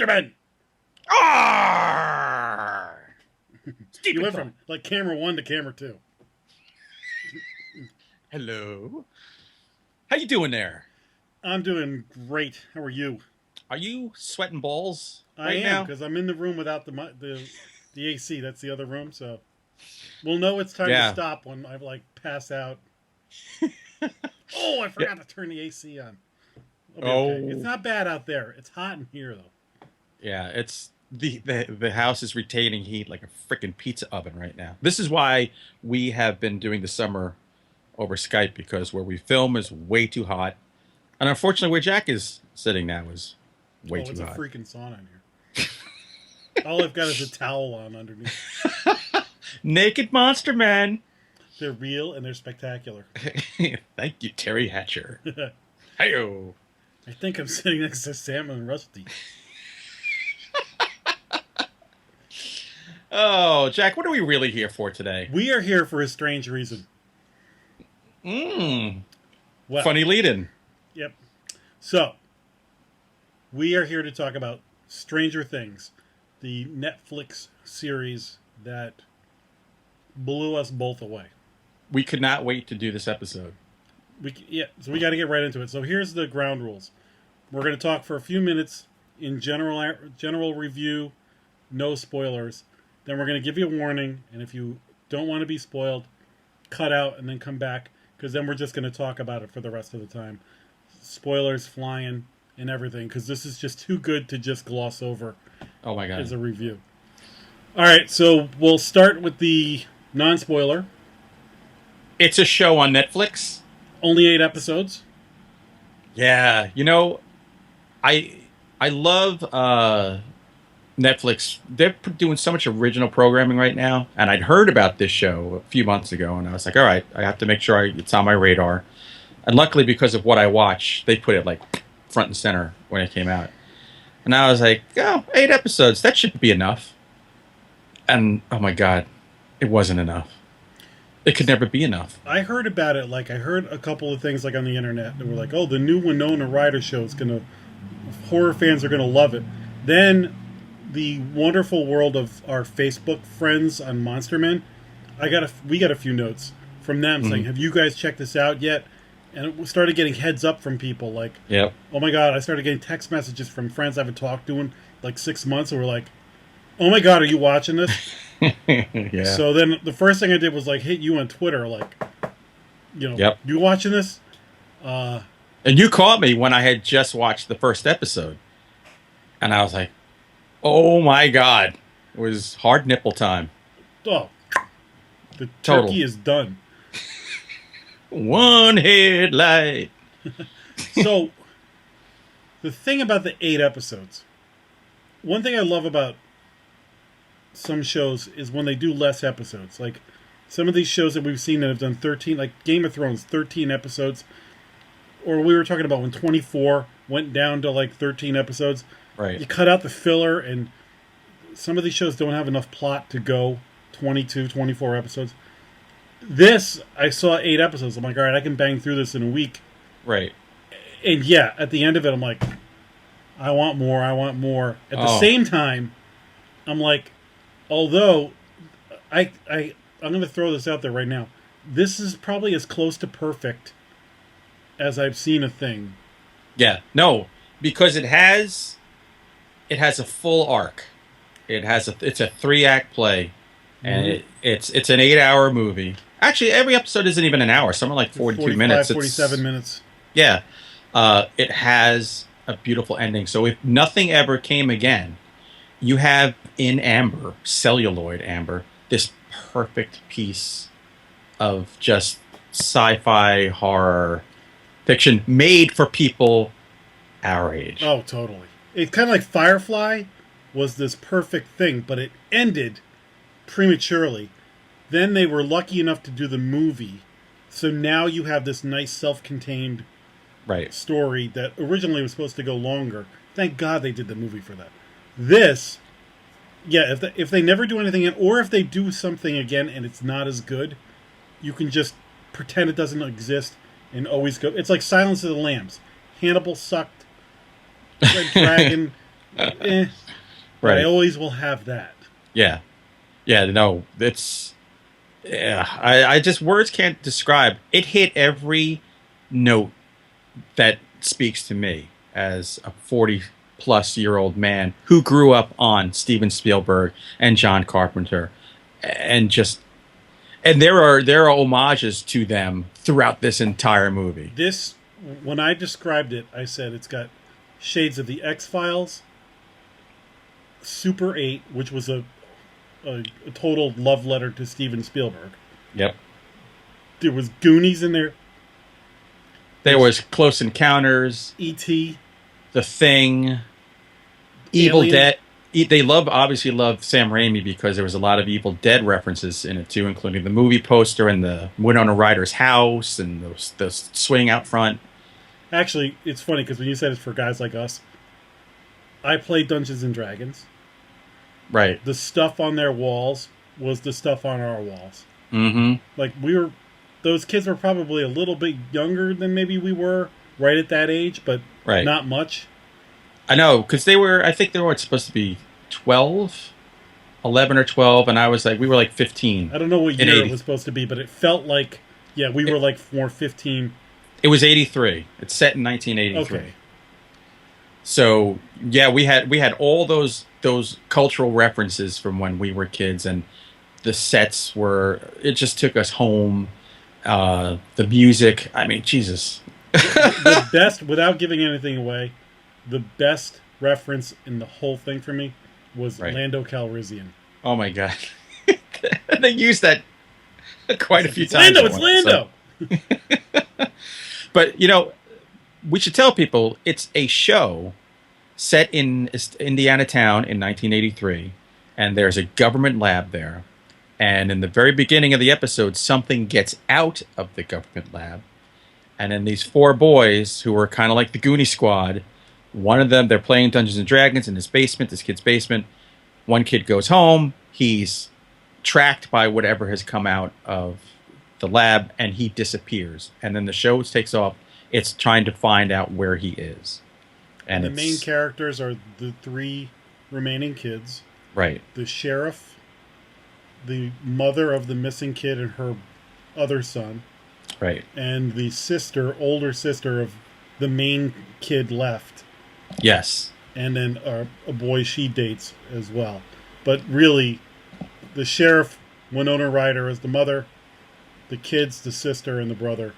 Monstermen! Arrgh! You went from like camera 1 to camera 2. Hello. How you doing there? I'm doing great. How are you? Are you sweating balls I right am, now? because I'm in the room without the AC. That's the other room, so we'll know it's time to Yeah. stop when I like pass out. Oh, I Yeah. forgot to turn the AC on. I'll be okay. It's Oh. not bad out there. It's hot in here though. Yeah, it's the house is retaining heat like a freaking pizza oven right now. This is why we have been doing the summer over Skype, because where we film is way too hot. And unfortunately where Jack is sitting now is way Oh, too it's hot. a freaking sauna in here. All I've got is a towel on underneath. Naked Monster Man. They're real and they're spectacular. Thank you, Terry Hatcher. Heyo. I think I'm sitting next to Sam and Rusty. Oh, Jack, what are we really here for today? We are here for a strange reason. Well, Funny lead-in. Yep. So, we are here to talk about Stranger Things, the Netflix series that blew us both away. We could not wait to do this episode. So we got to get right into it. So here's the ground rules. We're going to talk for a few minutes in general review, no spoilers. Then we're going to give you a warning, and if you don't want to be spoiled, cut out and then come back, because then we're just going to talk about it for the rest of the time. Spoilers flying and everything, because this is just too good to just gloss over. Oh my God. As a review. All right, so we'll start with the non-spoiler. It's a show on Netflix. Only 8 episodes. Yeah, you know, I love Netflix. They're doing so much original programming right now, and I'd heard about this show a few months ago, and I was like, all right, I have to make sure it's on my radar. And luckily, because of what I watch, they put it like front and center when it came out. And I was like, oh, 8 episodes, that should be enough. And oh my God, it wasn't enough. It could never be enough. I heard about it, like I heard a couple of things like on the internet that were like, oh, the new Winona Ryder show is gonna, horror fans are gonna love it. Then the wonderful world of our Facebook friends on Monster Men, we got a few notes from them saying, have you guys checked this out yet? And it started getting heads up from people like, yep. Oh my God, I started getting text messages from friends I haven't talked to in like 6 months, and were like, oh my God, are you watching this? Yeah. So then the first thing I did was like hit you on Twitter, like, yep. You watching this? And you caught me when I had just watched the first episode. And I was like, oh my God. It was hard nipple time. Oh, the Total. turkey is done. One headlight. So, the thing about the 8 episodes, one thing I love about some shows is when they do less episodes. Like, some of these shows that we've seen that have done 13, like Game of Thrones, 13 episodes. Or we were talking about when 24 went down to like 13 episodes. Right. You cut out the filler, and some of these shows don't have enough plot to go 22, 24 episodes. This, I saw 8 episodes. I'm like, all right, I can bang through this in a week. Right. And yeah, at the end of it, I'm like, I want more, I want more. At the same time, I'm like, although, I'm going to throw this out there right now. This is probably as close to perfect as I've seen a thing. Yeah. No, because it has a full arc. It's a 3-act play, and it's an 8-hour movie. Actually, every episode isn't even an hour. Some are like 42 minutes. 47 minutes. Yeah. It has a beautiful ending. So if nothing ever came again, you have in amber, celluloid amber, this perfect piece of just sci-fi horror fiction made for people our age. Oh, totally. It's kind of like Firefly was this perfect thing, but it ended prematurely. Then they were lucky enough to do the movie. So now you have this nice self-contained story that originally was supposed to go longer. Thank God they did the movie for that. This, yeah, if they never do anything, or if they do something again and it's not as good, you can just pretend it doesn't exist and always go. It's like Silence of the Lambs. Hannibal sucked. Red Dragon eh, but I Right. always will have that. Yeah. Yeah. No, it's yeah. I just words can't describe. It hit every note that speaks to me as a 40-plus-year-old man who grew up on Steven Spielberg and John Carpenter, and just and there are homages to them throughout this entire movie. This, when I described it, I said it's got shades of the X-Files, Super 8, which was a total love letter to Steven Spielberg. Yep. There was Goonies in there. There was Close Encounters, E.T. The Thing, Evil Alien. Dead. They obviously loved Sam Raimi because there was a lot of Evil Dead references in it too, including the movie poster and the Winona Ryder's house and the swing out front. Actually, it's funny because when you said it's for guys like us, I played Dungeons and Dragons. Right. The stuff on their walls was the stuff on our walls. Mm-hmm. Like those kids were probably a little bit younger than maybe we were right at that age, but Right. not much. I know, because I think they were supposed to be 12, 11 or 12, and we were like 15. I don't know what In year 80. it was supposed to be, but it felt like, yeah, we were like more 15. It was 83. It's set in 1983. Okay. So yeah, we had all those cultural references from when we were kids, and the sets were. It just took us home. The music. I mean, Jesus. The best, without giving anything away, the best reference in the whole thing for me was Right. Lando Calrissian. Oh my god. They used that quite a few It's times. Lando, it's Lando! But we should tell people it's a show set in Indiana town in 1983, and there's a government lab there. And in the very beginning of the episode, something gets out of the government lab, and then these four boys who are kind of like the Goonie Squad. One of them, they're playing Dungeons and Dragons in his basement, this kid's basement. One kid goes home. He's tracked by whatever has come out of the lab, and he disappears. And then the show takes off. It's trying to find out where he is. And The main characters are the three remaining kids. Right. The sheriff, the mother of the missing kid and her other son, Right. and the older sister of the main kid left. Yes. And then a boy she dates as well. But really, the sheriff, Winona Ryder, is the mother, the kids, the sister, and the brother.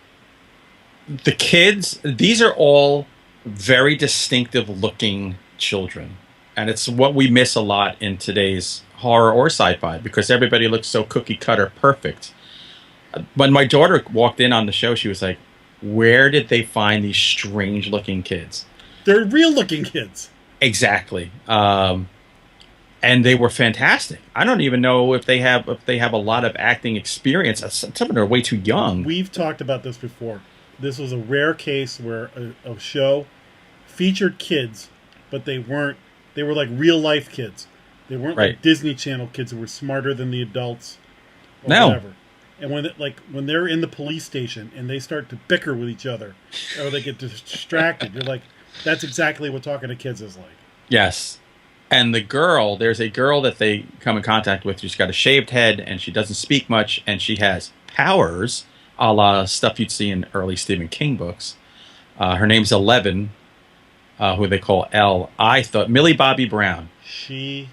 The kids, these are all very distinctive looking children. And it's what we miss a lot in today's horror or sci-fi, because everybody looks so cookie cutter perfect. When my daughter walked in on the show, she was like, where did they find these strange looking kids? They're real-looking kids. Exactly. And they were fantastic. I don't even know if they have a lot of acting experience. Some of them are way too young. We've talked about this before. This was a rare case where a show featured kids, but they were like real-life kids. They weren't Right. like Disney Channel kids who were smarter than the adults or No. whatever. And when they're in the police station and they start to bicker with each other or they get distracted, you're like, that's exactly what talking to kids is like. Yes. And there's a girl that they come in contact with. She's got a shaved head and she doesn't speak much, and she has powers, a la stuff you'd see in early Stephen King books. Her name's 11, who they call L. I thought Millie Bobby Brown. She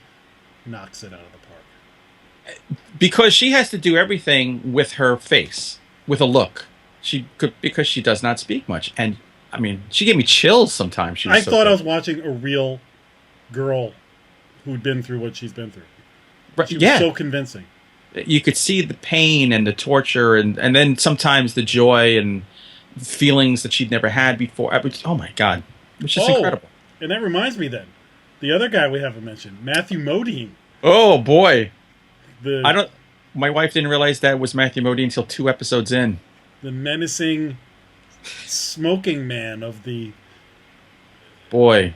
knocks it out of the park. Because she has to do everything with her face, with a look. Because she does not speak much. And, I mean, she gave me chills sometimes. I thought I was watching a real girl who'd been through what she's been through. She was so convincing. You could see the pain and the torture, and then sometimes the joy and feelings that she'd never had before. Oh, my God. It was just incredible. And that reminds me then. The other guy we haven't mentioned, Matthew Modine. Oh, boy. The My wife didn't realize that was Matthew Modine until 2 episodes in. menacing smoking man of the... Boy,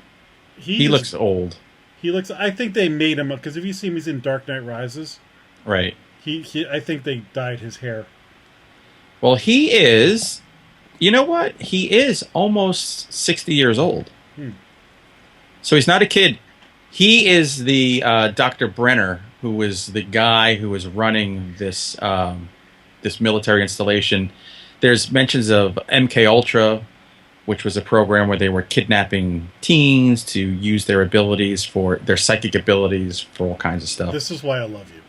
he looks old. He looks... I think they made him... Because if you see him, he's in Dark Knight Rises. Right. I think they dyed his hair. Well, he is... You know what? He is almost 60 years old. So he's not a kid. He is the Dr. Brenner, who was the guy who was running this military installation. There's mentions of MK Ultra, which was a program where they were kidnapping teens to use their abilities for their psychic abilities for all kinds of stuff. This is why I love you.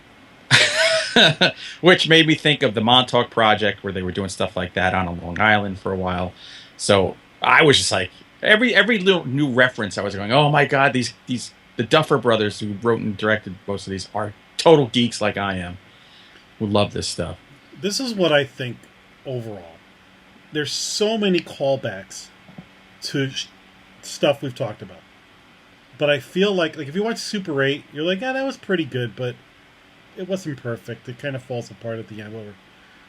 Which made me think of the Montauk Project, where they were doing stuff like that on a Long Island for a while. So I was just like, every little new reference, I was going, oh my god, the Duffer Brothers, who wrote and directed most of these, are total geeks like I am, who love this stuff. This is what I think overall. There's so many callbacks to stuff we've talked about. But I feel like if you watch Super 8, you're like, that was pretty good, but it wasn't perfect. It kind of falls apart at the end.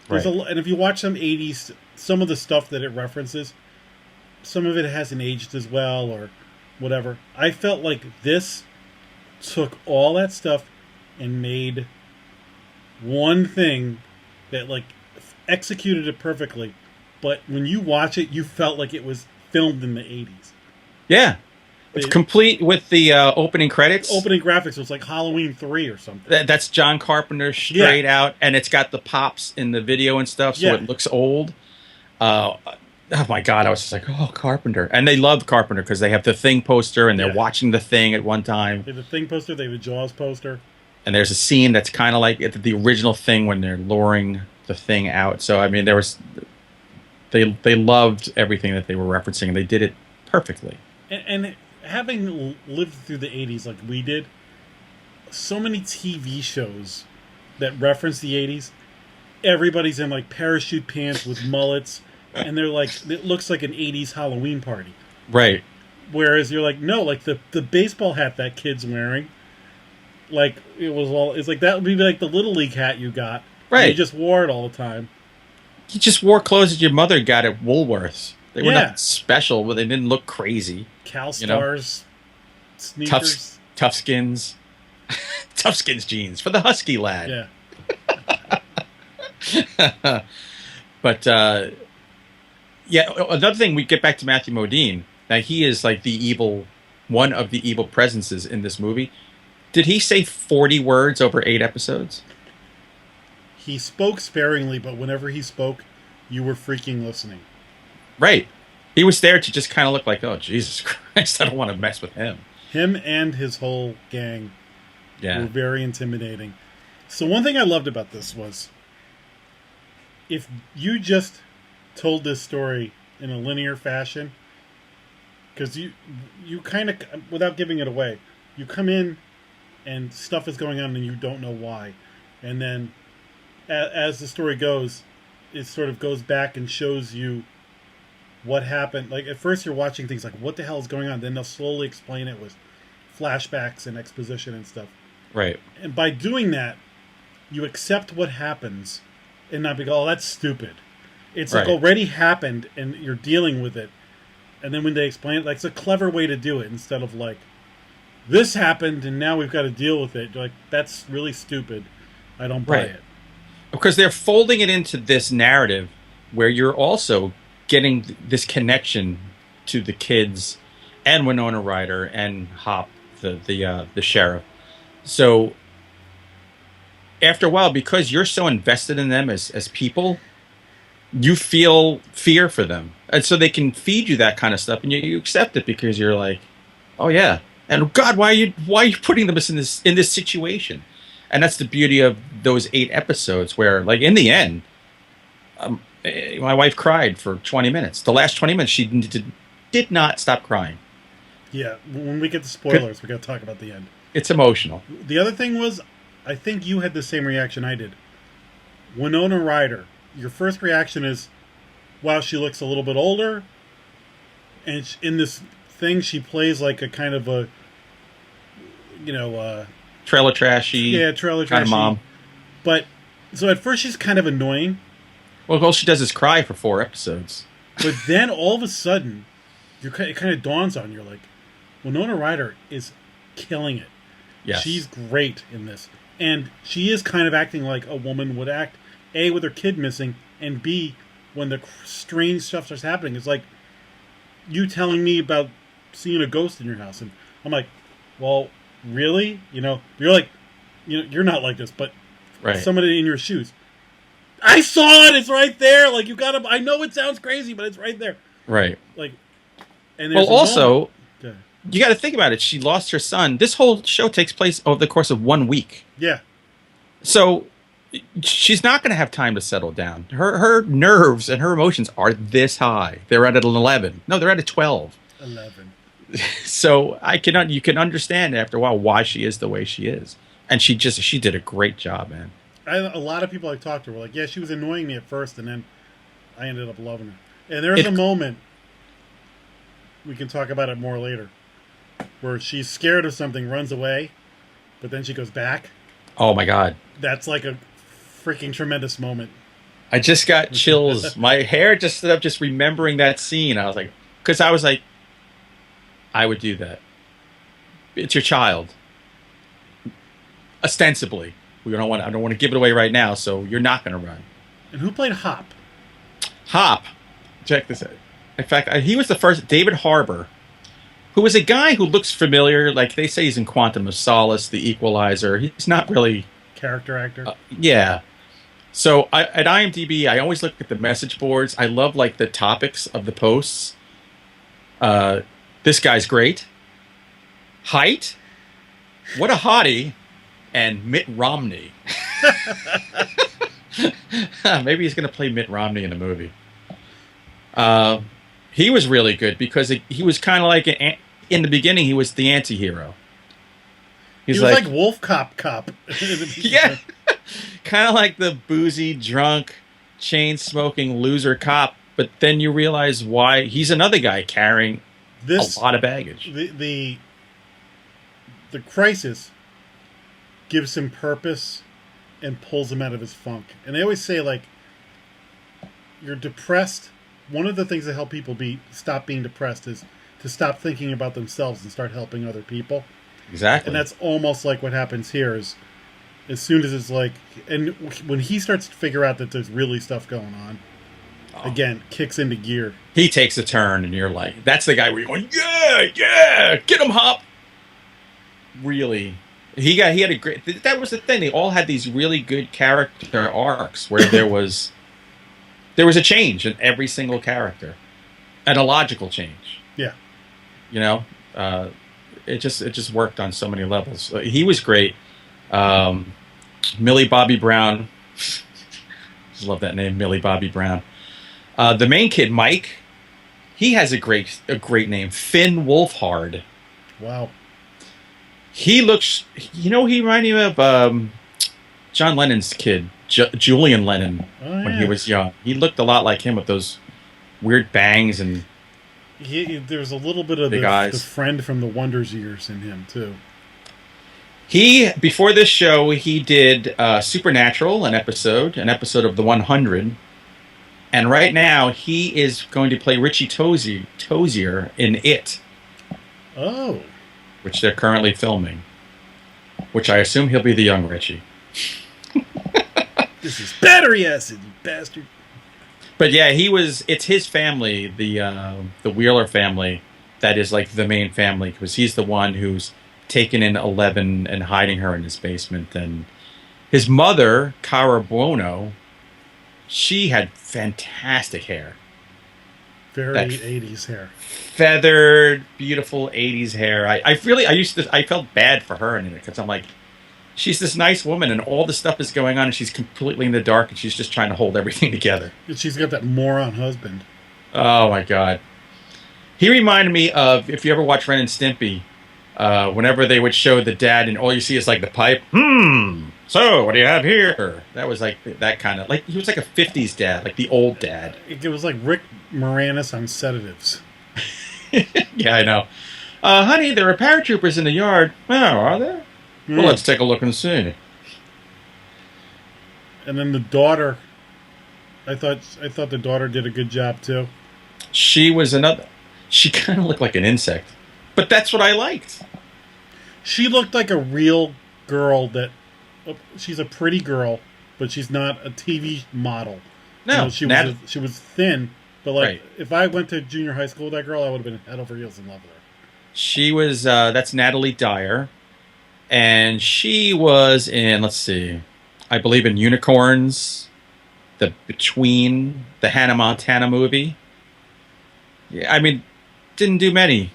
Right. And if you watch some 80s, some of the stuff that it references, some of it hasn't aged as well or whatever. I felt like this took all that stuff and made one thing that executed it perfectly. But when you watch it, you felt like it was filmed in the 80s. Yeah. It's complete with the opening credits. Opening graphics was like Halloween 3 or something. That's John Carpenter straight out, and it's got the pops in the video and stuff, so it looks old. Oh my god, I was just like, oh, Carpenter. And they love Carpenter because they have the Thing poster, and they're watching the Thing at one time. They have the Thing poster, they have a Jaws poster. And there's a scene that's kind of like the original Thing when they're luring the Thing out. So, I mean, they loved everything that they were referencing, and they did it perfectly. And having lived through the 80s like we did, so many TV shows that reference the 80s, everybody's in parachute pants with mullets, and they're it looks like an 80s Halloween party. Right. Whereas you're like, no, the baseball hat that kid's wearing, it's like that would be like the Little League hat you got. Right. You just wore it all the time. You just wore clothes that your mother got at Woolworths. They were not special, but they didn't look crazy. CalStars, sneakers. Tough Skins. Tough Skins jeans for the husky lad. Yeah. But, another thing, we get back to Matthew Modine. Now, he is one of the evil presences in this movie. Did he say 40 words over 8 episodes? He spoke sparingly, but whenever he spoke, you were freaking listening. Right. He was there to just kind of look like, oh, Jesus Christ, I don't want to mess with him. Him and his whole gang were very intimidating. So one thing I loved about this was, if you just told this story in a linear fashion, because you kind of, without giving it away, you come in and stuff is going on and you don't know why. And then as the story goes, it sort of goes back and shows you what happened. At first you're watching things like, what the hell is going on? Then they'll slowly explain it with flashbacks and exposition and stuff. Right. And by doing that, you accept what happens and not be like, oh, that's stupid. It's already happened and you're dealing with it. And then when they explain it, it's a clever way to do it instead of this happened and now we've got to deal with it. You're like, that's really stupid. I don't buy it. Because they're folding it into this narrative where you're also getting this connection to the kids and Winona Ryder and Hop, the sheriff. So after a while, because you're so invested in them as people, you feel fear for them. And so they can feed you that kind of stuff and you accept it because you're like, oh yeah. And God, why are you putting them in this situation? And that's the beauty of those 8 episodes where, in the end, my wife cried for 20 minutes. The last 20 minutes, she did not stop crying. Yeah, when we get to spoilers, we got to talk about the end. It's emotional. The other thing was, I think you had the same reaction I did. Winona Ryder, your first reaction is, wow, she looks a little bit older. And in this thing, she plays like a kind of a, trailer trashy. Yeah, trailer trashy. Kind of mom. But, so at first she's kind of annoying. Well, all she does is cry for 4 episodes. But then all of a sudden, it kind of dawns on you, Winona Ryder is killing it. Yes. She's great in this. And she is kind of acting like a woman would act, A, with her kid missing, and B, when the strange stuff starts happening. It's like you telling me about seeing a ghost in your house. And I'm like, well, really? You're like, you're not like this, but Right. somebody in your shoes. I saw it. It's right there. Like, you gotta. I know it sounds crazy, but it's right there. Right. Like, and there's Well, also, okay. you got to think about it. She lost her son. This whole show takes place over the course of 1 week. Yeah. So she's not going to have time to settle down. Her nerves and her emotions are this high. They're at an 11. No, they're at a 12. 11. So you can understand after a while why she is the way she is. And she did a great job, man. A lot of people I talked to were like, yeah, she was annoying me at first, and then I ended up loving her. And there's a moment, we can talk about it more later, where she's scared of something, runs away, but then she goes back. Oh, my God. That's like a freaking tremendous moment. I just got chills. My hair just stood up just remembering that scene. I was like, because I was like, I would do that. It's your child. Ostensibly. I don't want to give it away right now, so you're not going to run. And who played Hop? Hop. Check this out. In fact, he was the first, David Harbour, who was a guy who looks familiar. Like, they say he's in Quantum of Solace, The Equalizer. He's not really... Character actor? Yeah. So at IMDb, I always look at the message boards. I love, like, the topics of the posts. This guy's great. Height. What a hottie. And Mitt Romney. Maybe he's going to play Mitt Romney in a movie. He was really good because he was kind of like, in the beginning, he was the anti-hero. He was like Wolf Cop. Yeah. Kind of like the boozy, drunk, chain-smoking loser cop. But then you realize why he's another guy carrying a lot of baggage. The crisis gives him purpose and pulls him out of his funk. And they always say, like, you're depressed. One of the things that help people stop being depressed is to stop thinking about themselves and start helping other people. Exactly. And that's almost like what happens here is as soon as it's like, and when he starts to figure out that there's really stuff going on, again, kicks into gear. He takes a turn and you're like, that's the guy where you're going, yeah, get him, Hop. Really. He had a great, that was the thing. They all had these really good character arcs where there was a change in every single character and a logical change. Yeah. It just worked on so many levels. He was great. Millie Bobby Brown. Just love that name, Millie Bobby Brown. The main kid, Mike, he has a great name, Finn Wolfhard. Wow. He looks, he reminded me of John Lennon's kid, Julian Lennon, when he was young. He looked a lot like him with those weird bangs and there's a little bit of the friend from the Wonders years in him, too. Before this show, he did Supernatural, an episode of The 100. And right now, he is going to play Richie Tozier in It. Oh. Which they're currently filming. Which I assume he'll be the young Richie. This is battery acid, you bastard. But yeah, it's his family, the Wheeler family, that is like the main family, because he's the one who's taken in Eleven and hiding her in his basement. And his mother, Cara Buono, she had fantastic hair. Very 80s hair. Feathered, beautiful 80s hair. I felt bad for her in it, because I'm like, she's this nice woman and all this stuff is going on and she's completely in the dark and she's just trying to hold everything together. And she's got that moron husband. Oh my God. He reminded me of, if you ever watch Ren and Stimpy, whenever they would show the dad and all you see is like the pipe. So what do you have here? That was like that kind of, like, he was like a 50s dad, like the old dad. It was like Rick Moranis on sedatives. Yeah, I know. Honey, there are paratroopers in the yard. Oh, are there? Well, let's take a look and see. And then the daughter, I thought the daughter did a good job too. She kind of looked like an insect, but that's what I liked. She looked like a real girl she's a pretty girl, but she's not a TV model. No, she was thin, but like if I went to junior high school with that girl, I would have been head over heels in love with her. She was, that's Natalie Dyer. And she was in, let's see, I believe in Unicorns, the Between, the Hannah Montana movie. Yeah, I mean, didn't do many.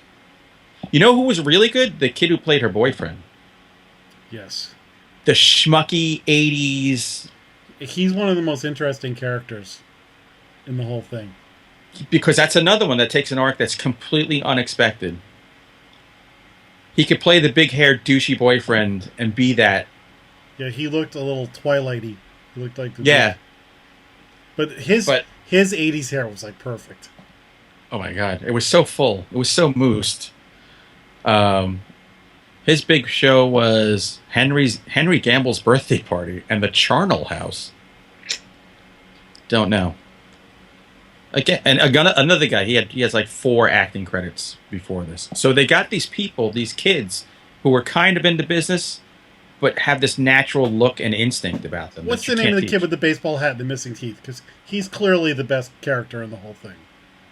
You know who was really good? The kid who played her boyfriend. Yes. The schmucky 80s. He's one of the most interesting characters in the whole thing. Because that's another one that takes an arc that's completely unexpected. He could play the big-haired douchey boyfriend and be that. Yeah, he looked a little Twilighty. He looked like the Yeah. But his 80s hair was like perfect. Oh my god, it was so full. It was so moosed. His big show was Henry Gamble's birthday party and the Charnel House. Don't know. Again, and another guy. He has like 4 acting credits before this. So they got these people, these kids, who were kind of into business, but have this natural look and instinct about them. What's the name of the kid with the baseball hat and the missing teeth? Because he's clearly the best character in the whole thing.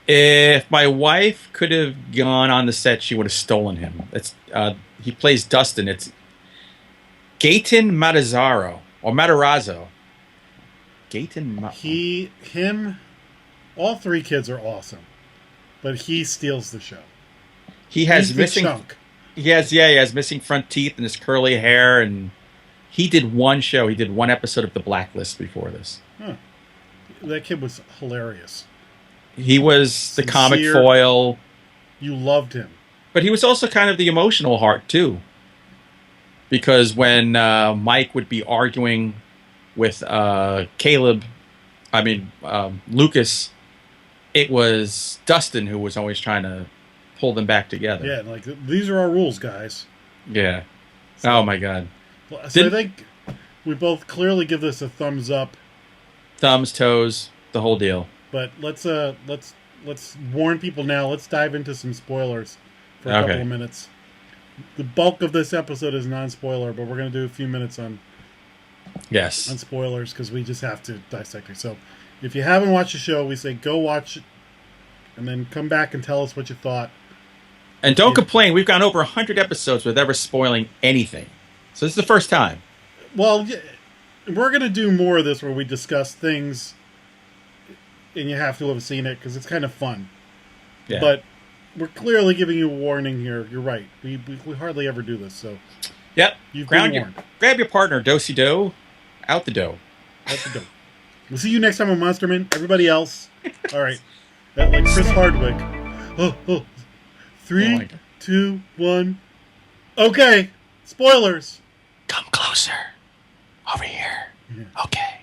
If my wife could have gone on the set, she would have stolen him. He plays Dustin. It's Gaten Matarazzo or Matarazzo. Him. All 3 kids are awesome, but he steals the show. He has He's missing. chunk. He has missing front teeth and his curly hair, and he did one show. He did one episode of The Blacklist before this. Huh. That kid was hilarious. He was Sincere. the comic foil. You loved him. But he was also kind of the emotional heart, too. Because when Mike would be arguing with Lucas, it was Dustin who was always trying to pull them back together. Yeah, like, these are our rules, guys. Yeah. Oh, my God. So I think we both clearly give this a thumbs up. Thumbs, toes, the whole deal. But let's warn people now. Let's dive into some spoilers for a couple of minutes. The bulk of this episode is non-spoiler, but we're going to do a few minutes on spoilers because we just have to dissect it. So if you haven't watched the show, we say go watch it and then come back and tell us what you thought. And don't complain. We've gone over 100 episodes without ever spoiling anything. So this is the first time. Well, we're going to do more of this where we discuss things and you have to have seen it because it's kind of fun. Yeah. But we're clearly giving you a warning here. You're right. We hardly ever do this. So yep. You've been warned. Grab your partner. Do-si-do. Out the dough. Out the dough. We'll see you next time on Monsterman. Everybody else. All right. Like Chris Hardwick. 3, 2, 1. Okay. Spoilers. Come closer. Over here. Yeah. Okay.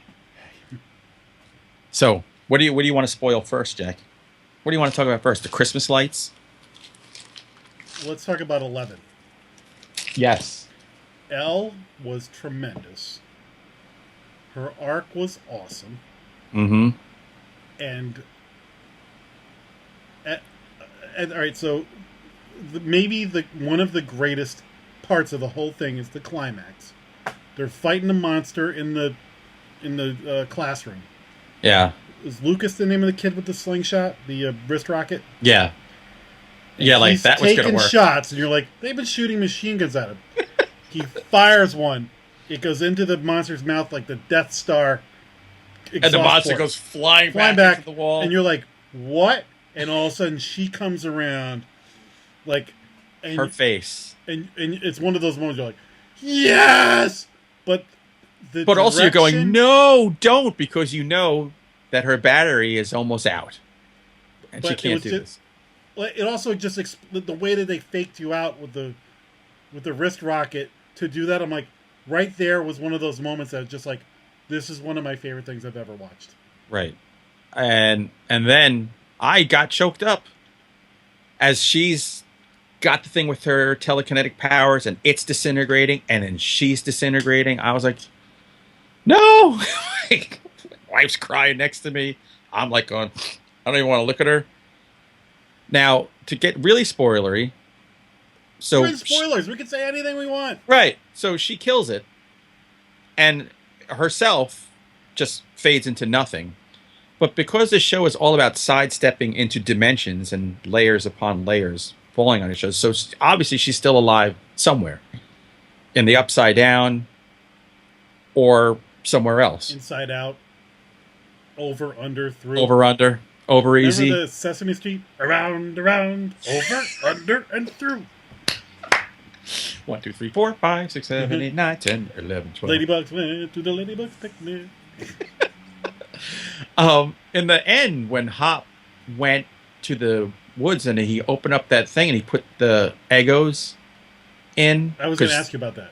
So, what do you want to spoil first, Jack? What do you want to talk about first? The Christmas lights? Let's talk about 11. Yes. Elle was tremendous. Her arc was awesome. Mm-hmm. And all right, so maybe one of the greatest parts of the whole thing is the climax. They're fighting a monster in the classroom. Yeah. Is Lucas the name of the kid with the slingshot, the wrist rocket? Yeah. And yeah, like that was going to work. He's taking shots, and you're like, they've been shooting machine guns at him. He fires one. It goes into the monster's mouth like the Death Star. And the monster goes flying back into the wall. And you're like, what? And all of a sudden, she comes around, like, and her face, and it's one of those moments you're like, yes, but also you're going, no, don't, because you know that her battery is almost out, and she can't do this. It also just the way that they faked you out with the wrist rocket to do that. I'm like, right there was one of those moments that was just like, this is one of my favorite things I've ever watched. Right, and then I got choked up as she's got the thing with her telekinetic powers and it's disintegrating and then she's disintegrating. I was like, no. Wife's crying next to me. I'm like going, I don't even want to look at her. Now, to get really spoilery. So we're in spoilers. We can say anything we want. Right. So she kills it and herself just fades into nothing. But because this show is all about sidestepping into dimensions and layers upon layers falling on each other, so obviously she's still alive somewhere. in the Upside Down, or somewhere else. Inside Out, over, under, through. Over, under, over, Remember easy. the Sesame Street? Around, around, over, under, and through. 1, 2, 3, 4, 5, 6, 7, 8, 9, 10, 11, 12. Ladybugs went to the Ladybugs picnic. In the end, when Hop went to the woods and he opened up that thing and he put the Eggos in. I was going to ask you about that.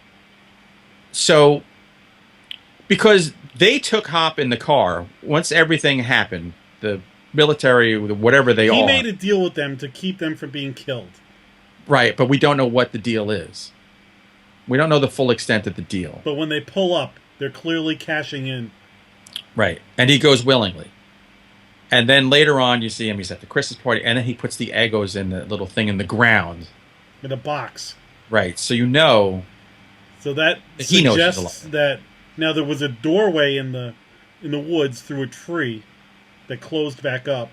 So, because they took Hop in the car, once everything happened, the military, whatever they are. He made a deal with them to keep them from being killed. Right, but we don't know what the deal is. We don't know the full extent of the deal. But when they pull up, they're clearly cashing in. Right, and he goes willingly. And then later on, you see him, he's at the Christmas party, and then he puts the Eggos in the little thing in the ground. In a box. Right, so you know. So that he knows suggests that now there was a doorway in the woods through a tree that closed back up.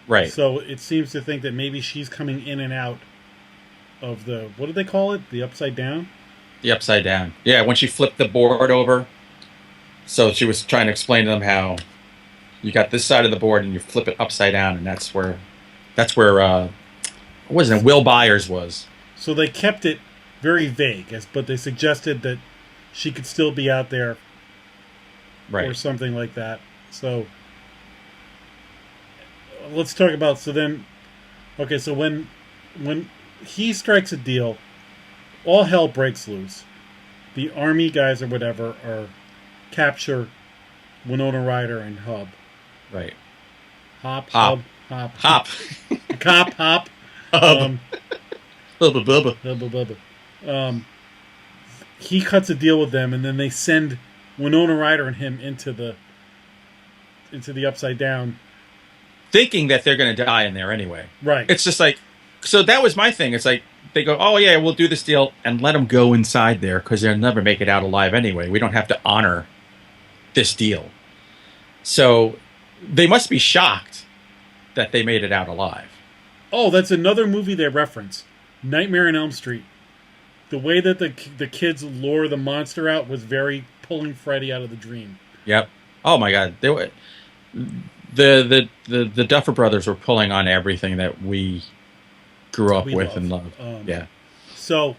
Right. So it seems to think that maybe she's coming in and out of the, what did they call it? The Upside Down? The Upside Down. Yeah, when she flipped the board over. So she was trying to explain to them how you got this side of the board and you flip it upside down, and that's where what was it? Will Byers was. So they kept it very vague, but they suggested that she could still be out there, right, or something like that. So let's talk about. So then, okay. So when he strikes a deal, all hell breaks loose. The army guys or whatever capture Winona Ryder and Hub. Right. Hop. Cop, Hop. Bubba. Bubba. He cuts a deal with them, and then they send Winona Ryder and him into the Upside Down, Thinking that they're going to die in there anyway. right? It's just like, so that was my thing. It's like, they go, oh yeah, we'll do this deal, and let them go inside there, because they'll never make it out alive anyway. We don't have to honor this deal. So they must be shocked that they made it out alive. Oh, that's another movie they reference, Nightmare on Elm Street. The way that the kids lure the monster out was very pulling Freddy out of the dream. Yep. Oh my God. They were, the Duffer Brothers were pulling on everything that we grew up with and loved. Yeah. So,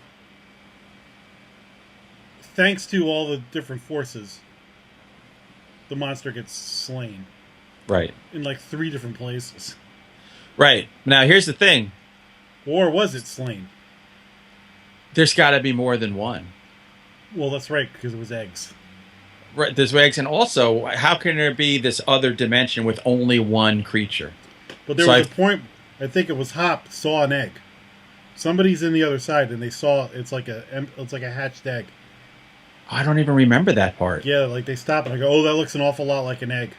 thanks to all the different forces, the monster gets slain. Right. In like 3 different places. Right. Now, here's the thing. Or was it slain? There's got to be more than one. Well, that's right, because it was eggs. Right. There's eggs. And also, how can there be this other dimension with only one creature? But there was a point, I think it was Hop, saw an egg. Somebody's in the other side, and they saw it's like a hatched egg. I don't even remember that part. Yeah, like they stop and I go, oh, that looks an awful lot like an egg.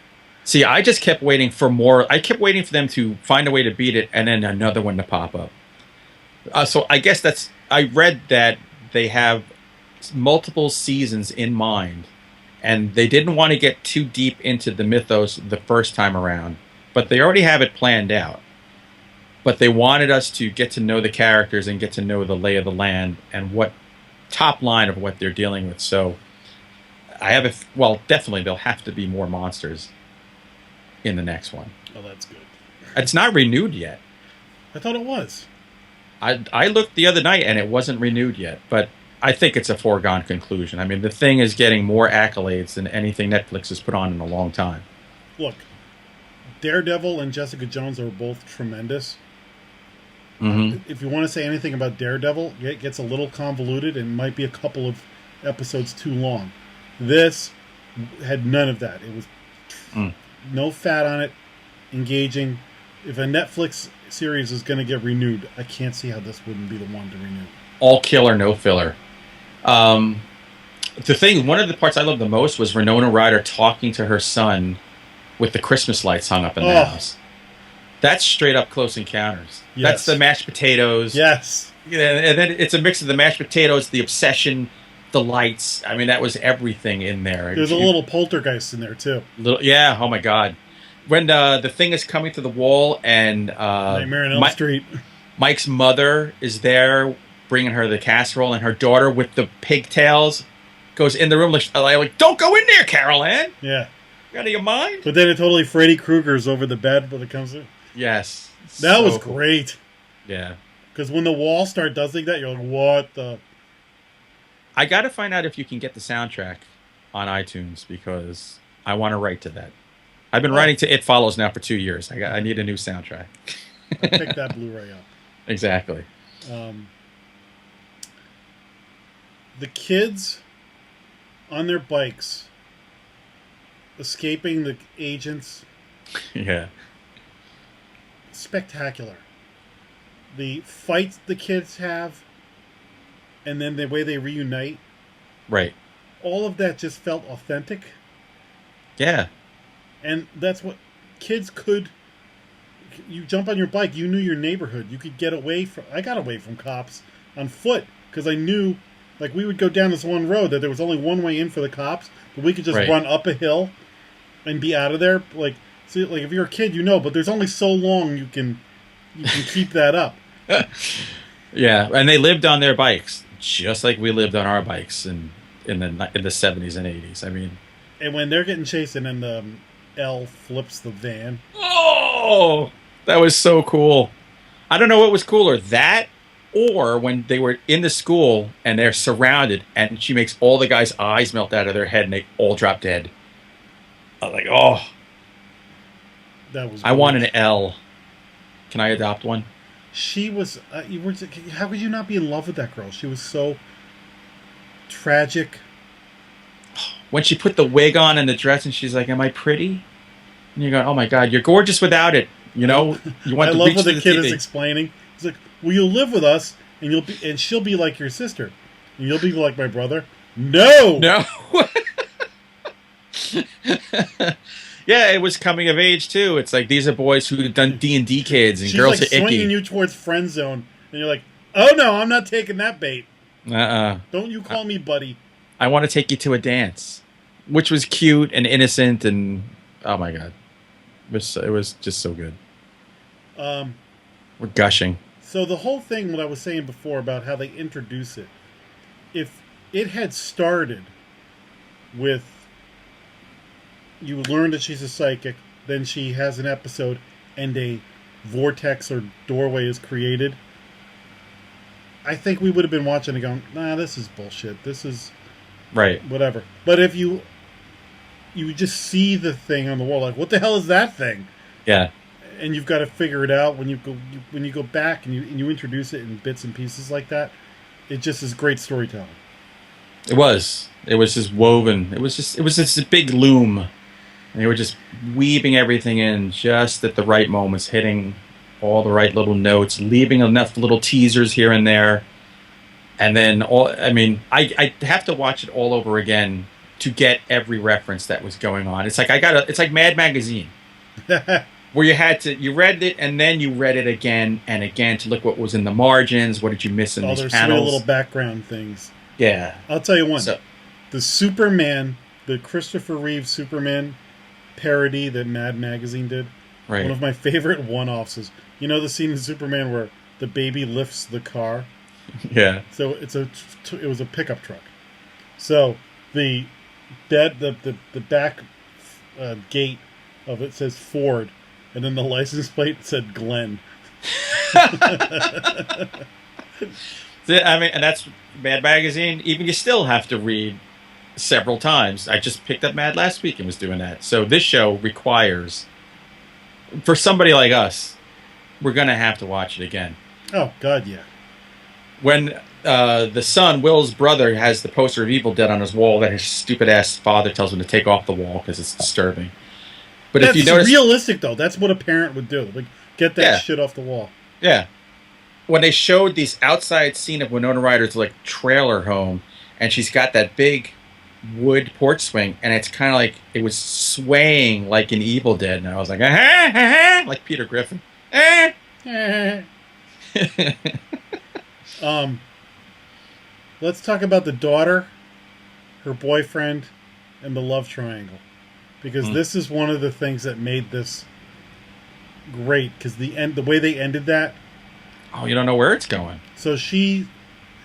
See, I just kept waiting for more. I kept waiting for them to find a way to beat it, and then another one to pop up. So I guess I read that they have multiple seasons in mind, and they didn't want to get too deep into the mythos the first time around, but they already have it planned out. But they wanted us to get to know the characters and get to know the lay of the land and what top line of what they're dealing with. So I have definitely there'll have to be more monsters in the next one. Oh, that's good. It's not renewed yet. I thought it was. I looked the other night and it wasn't renewed yet, but I think it's a foregone conclusion. I mean, the thing is getting more accolades than anything Netflix has put on in a long time. Look, Daredevil and Jessica Jones are both tremendous. Mm-hmm. If you want to say anything about Daredevil, it gets a little convoluted and might be a couple of episodes too long. This had none of that. It was no fat on it, engaging. If a Netflix series is going to get renewed, I can't see how this wouldn't be the one to renew. All killer, no filler. One of the parts I loved the most was Winona Ryder talking to her son with the Christmas lights hung up in the house. That's straight up Close Encounters. Yes. That's the mashed potatoes. Yes. Yeah, and then it's a mix of the mashed potatoes, the obsession, the lights. I mean, that was everything in there. There's a little poltergeist in there, too. Yeah, oh my God. When the thing is coming to the wall and Nightmare on Elm Street. Mike's mother is there bringing her the casserole, and her daughter with the pigtails goes in the room like, don't go in there, Carol Ann. Yeah. You out of your mind? But then it totally Freddy Krueger's over the bed when it comes in. Yes. That was great. Yeah. Because when the wall does like that, you're like, what the... I got to find out if you can get the soundtrack on iTunes, because I want to write to that. I've been writing to It Follows now for 2 years. I need a new soundtrack. I picked that Blu-ray up. Exactly. The kids on their bikes escaping the agents. Yeah. Spectacular. The fights the kids have, and then the way they reunite. Right. All of that just felt authentic. Yeah. And that's what kids could... You jump on your bike, you knew your neighborhood. You could get away from... I got away from cops on foot because I knew, like, we would go down this one road that there was only one way in for the cops, but we could just run up a hill and be out of there. Like, see, like if you're a kid, you know, but there's only so long you can keep that up. Yeah, and they lived on their bikes just like we lived on our bikes in the 70s and 80s. I mean, and when they're getting chased and then the L flips the van. Oh, that was so cool. I don't know what was cooler, that or when they were in the school and they're surrounded and she makes all the guys' eyes melt out of their head and they all drop dead. I was like, oh. That was. I want an L. Can I adopt one? She was. How could you not be in love with that girl? She was so tragic. When she put the wig on and the dress and she's like, am I pretty? And you're going, oh my God, you're gorgeous without it. You know, you want I to love reach what to the kid TV. is explaining. He's like, "Will you live with us, and she'll be like your sister, and you'll be like my brother." No. Yeah, it was coming of age too. It's like these are boys who have done D&D kids and She's girls like are icky. swinging you towards friend zone, and you're like, "Oh no, I'm not taking that bait. Don't you call me buddy." I want to take you to a dance, which was cute and innocent, and oh my God, it was just so good. We're gushing. So the whole thing, what I was saying before about how they introduce it, if it had started with you learn that she's a psychic, then she has an episode and a vortex or doorway is created, I think we would have been watching and going, nah, this is bullshit. This is right. Whatever. But if you just see the thing on the wall, like, what the hell is that thing? Yeah. And you've got to figure it out when you go back and you introduce it in bits and pieces like that. It just is great storytelling. It was just woven. It was just a big loom. And they were just weaving everything in just at the right moments, hitting all the right little notes, leaving enough little teasers here and there. And then I have to watch it all over again to get every reference that was going on. It's like it's like Mad Magazine. Where you read it and then you read it again and again to look what was in the margins, what did you miss in these there's panels. little background things. Yeah. I'll tell you one. The Superman, the Christopher Reeve Superman parody that Mad Magazine did. Right. One of my favorite one-offs is, you know the scene in Superman where the baby lifts the car? Yeah. So it was a pickup truck. So the back gate of it says Ford, and then the license plate said Glenn. And that's Mad Magazine. Even you still have to read several times. I just picked up Mad last week and was doing that. So this show requires, for somebody like us, we're going to have to watch it again. Oh, God, yeah. When the son, Will's brother, has the poster of Evil Dead on his wall that his stupid-ass father tells him to take off the wall because it's disturbing. But that's if you notice, realistic, though. That's what a parent would do. Like, get that shit off the wall. Yeah. When they showed this outside scene of Winona Ryder's like trailer home, and she's got that big wood porch swing, and it's kind of like it was swaying like in Evil Dead, and I was like, like Peter Griffin. Let's talk about the daughter, her boyfriend, and the love triangle, because this is one of the things that made this great. Because the way they ended that. Oh, you don't know where it's going. So she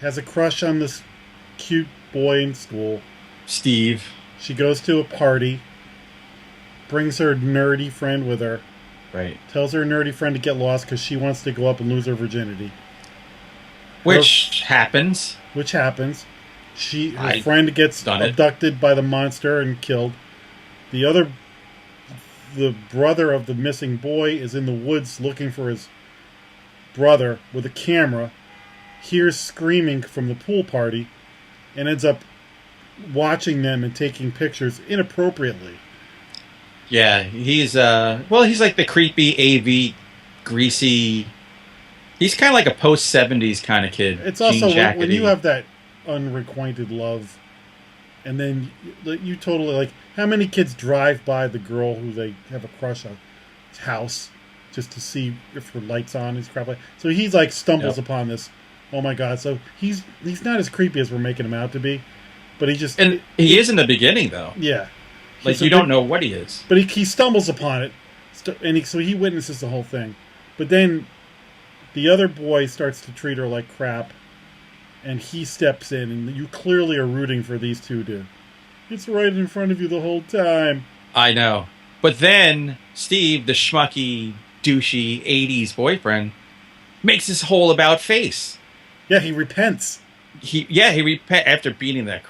has a crush on this cute boy in school. Steve. She goes to a party, brings her nerdy friend with her, Right. tells her nerdy friend to get lost because she wants to go up and lose her virginity. Which happens. Which happens. Her friend gets abducted by the monster and killed. The brother of the missing boy is in the woods looking for his brother with a camera, hears screaming from the pool party, and ends up watching them and taking pictures inappropriately. Yeah, he's like the creepy AV greasy. He's kind of like a post-70s kind of kid. It's also when you have that unrequited love, and then you totally like. How many kids drive by the girl who they have a crush on house just to see if her light's on? His crap. So he's like stumbles upon this. Oh my god! So he's not as creepy as we're making him out to be, but he is in the beginning though. Yeah, like you don't know what he is, but he stumbles upon it, and so he witnesses the whole thing. But then the other boy starts to treat her like crap, and he steps in, and you clearly are rooting for these two to. It's right in front of you the whole time. I know. But then Steve, the schmucky, douchey 80s boyfriend, makes this whole about face. Yeah, he repents. He repents after getting the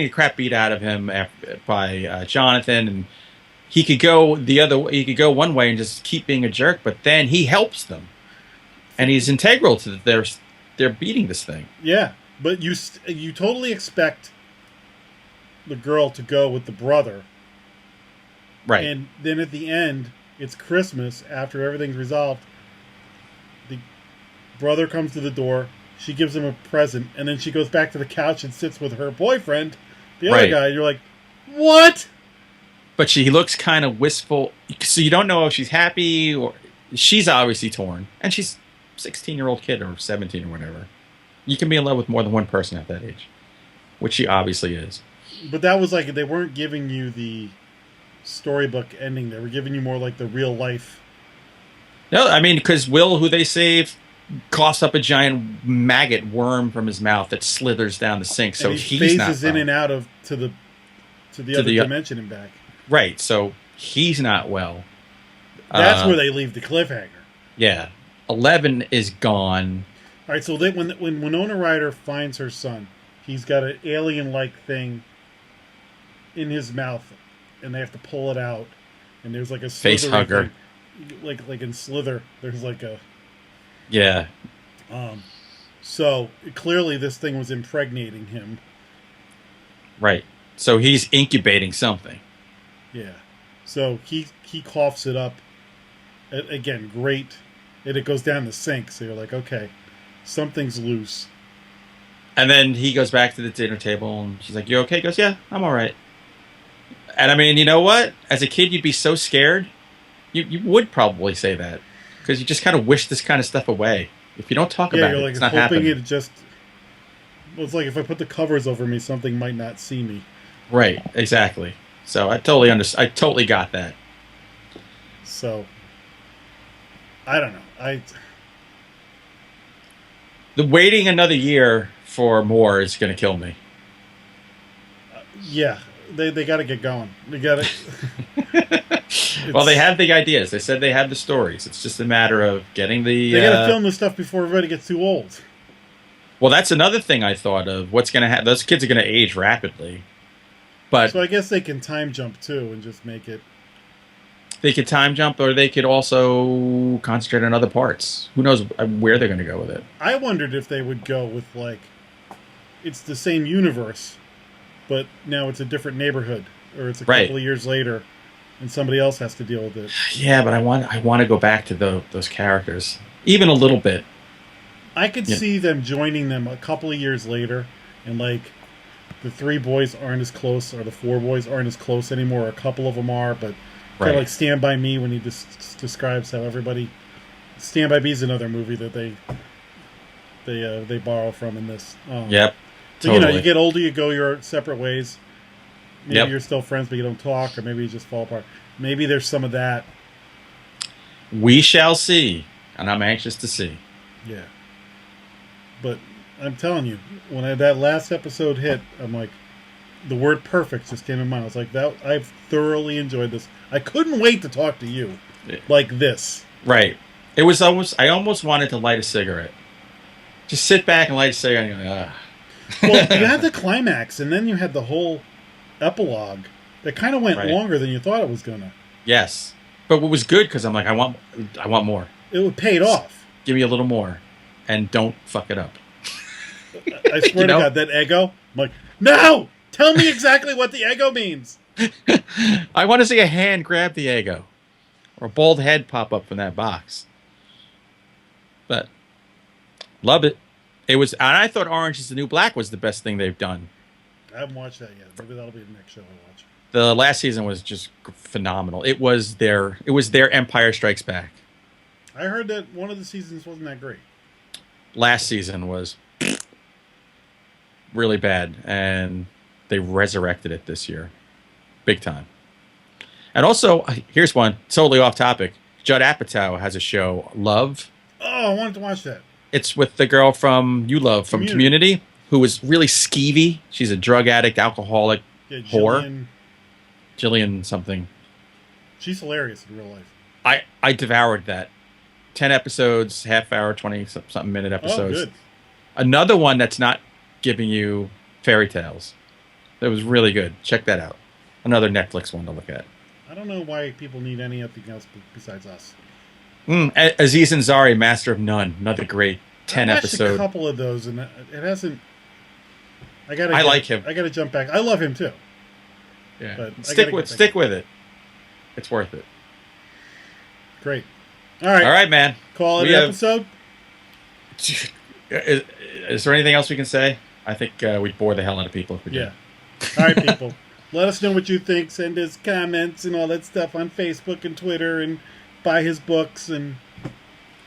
crap beat out of him by Jonathan, and he could go one way and just keep being a jerk, but then he helps them. And he's integral to they're beating this thing. Yeah, but you totally expect the girl to go with the brother. Right. And then at the end, it's Christmas, after everything's resolved. The brother comes to the door, she gives him a present, and then she goes back to the couch and sits with her boyfriend, the other guy. You're like, what? But she looks kind of wistful, so you don't know if she's happy or... She's obviously torn. And she's a 16-year-old kid or 17 or whatever. You can be in love with more than one person at that age, which she obviously is. But that was like, they weren't giving you the storybook ending. They were giving you more like the real life. No, I mean, because Will, who they save, coughs up a giant maggot worm from his mouth that slithers down the sink. So and he's phases not in and out of to the other dimension and back. Right. So he's not well. That's where they leave the cliffhanger. Yeah. 11 is gone. All right. So when Winona Ryder finds her son, he's got an alien-like thing in his mouth, and they have to pull it out. And there's like a face hugger, thing. like in Slither. There's like a yeah. So clearly this thing was impregnating him. Right. So he's incubating something. Yeah. So he coughs it up. Again, great. And it goes down the sink. So you're like, okay, something's loose. And then he goes back to the dinner table, and she's like, "You okay?" He goes, "Yeah, I'm all right." And I mean, you know what? As a kid, you'd be so scared. You would probably say that because you just kind of wish this kind of stuff away. If you don't talk about it, it's not happening. It just. Well, it's like if I put the covers over me, something might not see me. Right. Exactly. So I totally understand. I totally got that. So. I don't know. The waiting another year for more is going to kill me. Yeah, they got to get going. They got to. Well, they have the ideas. They said they have the stories. It's just a matter of getting the. They got to film this stuff before everybody gets too old. Well, that's another thing I thought of. What's going to happen? Those kids are going to age rapidly. But so I guess they can time jump too and just make it. They could time jump, or they could also concentrate on other parts. Who knows where they're going to go with it? I wondered if they would go with like, it's the same universe, but now it's a different neighborhood, or it's a couple of years later, and somebody else has to deal with it. Yeah, but I want to go back to those characters, even a little bit. I could see them joining them a couple of years later, and like, the three boys aren't as close, or the four boys aren't as close anymore. A couple of them are, but. Kind of like Stand By Me when he describes how everybody... Stand By Me is another movie that they borrow from in this. Yep. So, totally. You get older, you go your separate ways. Maybe you're still friends, but you don't talk, or maybe you just fall apart. Maybe there's some of that. We shall see, and I'm anxious to see. Yeah. But I'm telling you, when that last episode hit, I'm like, the word perfect just came in mind. I was like, that I've thoroughly enjoyed this. I couldn't wait to talk to you like this. Right. It was almost. I almost wanted to light a cigarette. Just sit back and light a cigarette. And go, Well, you had the climax, and then you had the whole epilogue that kind of went longer than you thought it was gonna. Yes, but what was good because I'm like, I want more. It paid off. Give me a little more, and don't fuck it up. I swear to God, that ego. I'm like, no! Tell me exactly what the ego means. I want to see a hand grab the ego, or a bald head pop up from that box. But love it. It was, and I thought Orange Is the New Black was the best thing they've done. I haven't watched that yet. Maybe that'll be the next show I watch. The last season was just phenomenal. It was their Empire Strikes Back. I heard that one of the seasons wasn't that great. Last season was really bad, and they resurrected it this year, big time. And also, here's one totally off topic. Judd Apatow has a show, Love. Oh, I wanted to watch that. It's with the girl from Community, who was really skeevy. She's a drug addict, alcoholic, whore. Jillian something. She's hilarious in real life. I devoured that. 10 episodes, half hour, 20-something minute episodes. Oh, good. Another one that's not giving you fairy tales. That was really good. Check that out. Another Netflix one to look at. I don't know why people need anything else besides us. Aziz Ansari, Master of None. Another great 10 episode. I've watched a couple of those, and it hasn't. I like him. I got to jump back. I love him too. Yeah, but stick with it. It's worth it. Great. All right, man. Call it an episode. Is there anything else we can say? I think we'd bore the hell out of people if we did. All right, people. Let us know what you think. Send us comments and all that stuff on Facebook and Twitter, and buy his books. And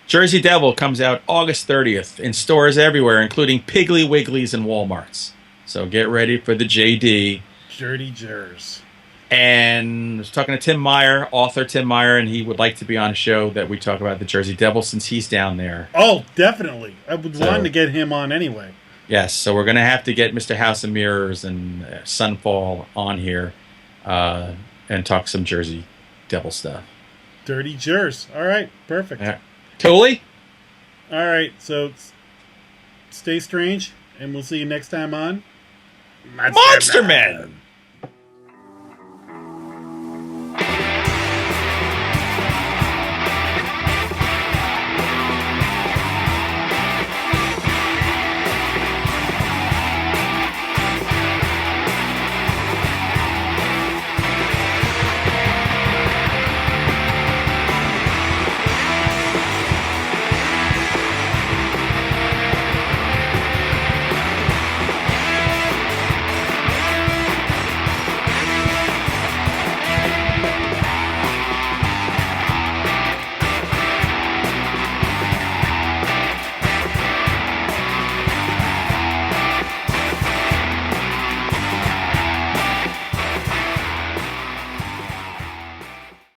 Jersey Devil comes out August 30th in stores everywhere, including Piggly Wigglies and Walmarts. So get ready for the JD. Dirty Jers. And I was talking to Tim Meyer, author Tim Meyer, and he would like to be on a show that we talk about the Jersey Devil since he's down there. Oh, definitely. I would want to get him on anyway. Yes, so we're going to have to get Mr. House of Mirrors and Sunfall on here and talk some Jersey Devil stuff. Dirty Jers. All right, perfect. Yeah. Totally. All right, so stay strange, and we'll see you next time on Monster Men.